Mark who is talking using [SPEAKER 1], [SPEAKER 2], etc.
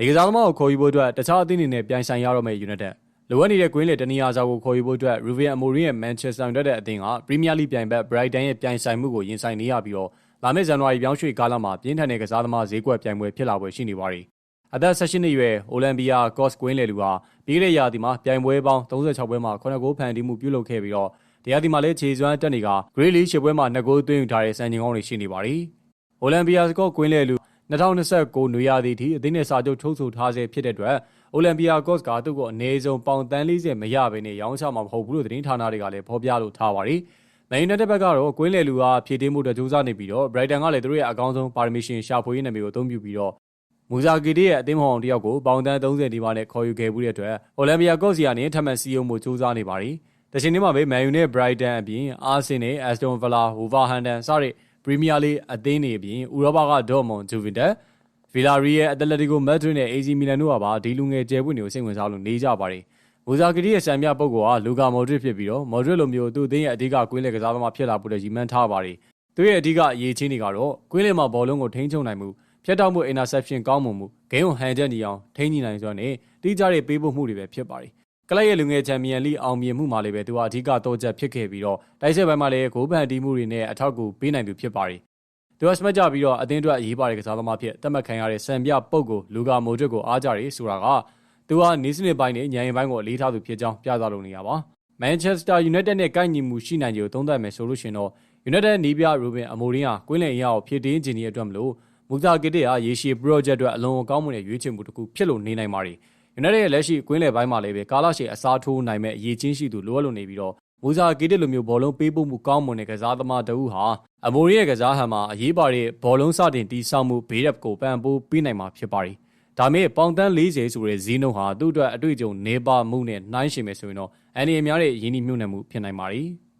[SPEAKER 1] ဒီကစားသမားကိုခေါ်ယူဖို့အတွက်တခြားအသင်းတွေနဲ့ပြိုင်ဆိုင်ရတော့မယ့် United လိုအပ်နေတဲ့ကွင်းလေတနည်းအားစာကိုခေါ်ယူဖို့အတွက် Ruben Amorim ရဲ့ Manchester United အသင်းက Premier League ပြိုင်ဘက် Brighton ရဲ့ပြိုင်ဆိုင်မှုကိုရင်ဆိုင်နေရပြီးတော့လာမယ့်ဇန်နဝါရီပြောင်းရွှေ့ကာလမှာပြင်းထန်တဲ့ကစားသမားဈေးကွက်ပြိုင်ပွဲဖြစ်လာပွဲရှိနေပါတယ်။အသက်18နှစ်အရွယ် Olympia Kos ကွင်းလေလူဟာပြီးခဲ့တဲ့ရာသီမှာပြိုင်ပွဲပေါင်း36ပွဲမှာ9ဂိုးဖန်တီးမှုပြုလုပ်ခဲ့ပြီးတော့ဒီရာသီမှာလည်းခြေစွမ်းတက်နေက Grey League 10ပွဲမှာ2ဂိုးသွင်းယူထားတဲ့စံချိန်ကောင်းတွေရှိနေပါတယ်။ Olympia Kos ကွင်းလေလူ2029နွေရာသီထိအသင်းနဲ့စာချုပ်ချုပ်ဆိုထားဆဲဖြစ်တဲ့အတွက် Olympia Kos ကသူ့ကိုအနည်းဆုံးပေါင်$40မရဘဲနဲ့ရောင်းချမှာမဟုတ်ဘူးလို့သတင်းဌာနတွေကလည်းဖော်ပြလို့ထားပါတယ်။ Man United ဘက်ကတော့ကွင်းလေလူဟာဖြည့်တင်းမှုအတွက်ကြိုးစားနေပြီးတော့ Brighton ကလည်းသူတို့ရဲ့အကောင်းဆုံးပါရမီရှင်ရှာဖွေရေးနာမည်ကိုအသုံးပြုပြီးတော့မူဇာဂီတီရဲ့အသင်းမောင်တယောက်ကိုပေါင်$30ဒီပါနဲ့ခေါ်ယူခဲ့မှုတဲ့အတွက် Olympia Kos ကနေထပ်မံစီးရုံးမှုကြိုးစားနေပါတယ်။တချိန်တည်းမှာပဲ Man U နဲ့ Brighton အပြင် Arsenal, Aston Villa, Wolverhampton စတဲ့ Premier League အသင်းတွေအပြင်ဥရောပက Dortmund, Juventus, Villarreal, Atletico Madrid နဲ့ AC Milan တို့ကပါဒီလူငယ်ကျယ်ပွင့်တွေကိုစိတ်ဝင်စားလို့နေကြပါတယ်။မူဇာဂီတီရဲ့စံပြပုဂ္ဂိုလ်ဟာလူကာမော်ဒရစ်ဖြစ်ပြီးတော့မော်ဒရစ်လိုမျိုးသူ့အသင်းရဲ့အဓိကကွင်းလေကစားသမားဖြစ်လာဖို့လည်းရည်မှန်းထားပါတယ်။သူ့ရဲ့အဓိကအရေးချင်းတွေကတော့ကွင်းလေမှာဘောလုံးကိုထိန်းချုပ်နိုင်မှုဖြတ်တောက်မှု interception ကောင်းမွန်မှုဂိမ်းကိုဟန်ချက်ညီအောင်ထိန်းညှိနိုင်စွမ်းနဲ့တိကျတဲ့ပေးပို့မှုတွေပဲဖြစ်ပါတယ်။ကလပ်ရဲ့လူငယ်ချန်ပီယံလိအောင်မြင်မှုမှာလည်းပဲသူဟာအဓိကတော့ချက်ဖြစ်ခဲ့ပြီးတော့တိုက်စစ်ပိုင်းမှာလည်းဂိုးဖန်တီးမှုတွေနဲ့အထောက်အကူပေးနိုင်သူဖြစ်ပါတယ်။သူကစမတ်ကြပြီးတော့အသင်းအတွက်အရေးပါတဲ့ကစားသမားဖြစ်သတ်မှတ်ခံရတဲ့စံပြပုဂ္ဂိုလ်လူကာမိုဒရစ်ကိုအားကြတယ်ဆိုတာကသူဟာနီးစနစ်ပိုင်းနဲ့ညံရင်ပိုင်းကိုအလေးထားသူဖြစ်ကြောင်းပြသလို့နေရပါ။ Manchester United နဲ့ကိုက်ညီမှုရှိနိုင်ကြကိုသုံးသပ်မယ်ဆိုလို့ရှိရင်တော့ United နီးပြ Ruben Amorim ဟာကွင်းလယ်အရာကိုဖြည့်တင်းခြင်းရဲ့အတွက်မလို့မူဇာဂီတီဟာရေရှည် project အတွက်အလွန်အကောင်းမွန်တဲ့ရွေးချယ်မှုတစ်ခုဖြစ်လို့နေနိုင်ပါတယ်။ United ရဲ့လက်ရှိကွင်းလယ်ပိုင်းမှာလည်းပဲကာလရှည်အစားထိုးနိုင်မဲ့အရေးချင်းရှိသူလိုအပ်လို့နေပြီးတော့မူဇာဂီတီလိုမျိုးဘောလုံးပေးပို့မှုကောင်းမွန်တဲ့ကစားသမားတဦးဟာAmorimရဲ့ကစားဟန်မှာအရေးပါတဲ့ဘောလုံးစတင်တီးဆောက်မှုဘေးရပ်ကိုပံ့ပိုးပေးနိုင်မှာဖြစ်ပါတယ်။ဒါမဲ့ပေါင်$40ဆိုတဲ့ဈေးနှုန်းဟာသူ့အတွက်အတွေ့အကြုံနေပါမှုနဲ့နှိုင်းယှဉ်မယ်ဆိုရင်တော့အန်ဒီအများရဲ့ရင်းနှီးမြှုပ်နှံမှုဖြစ်နိုင်ပါတယ်။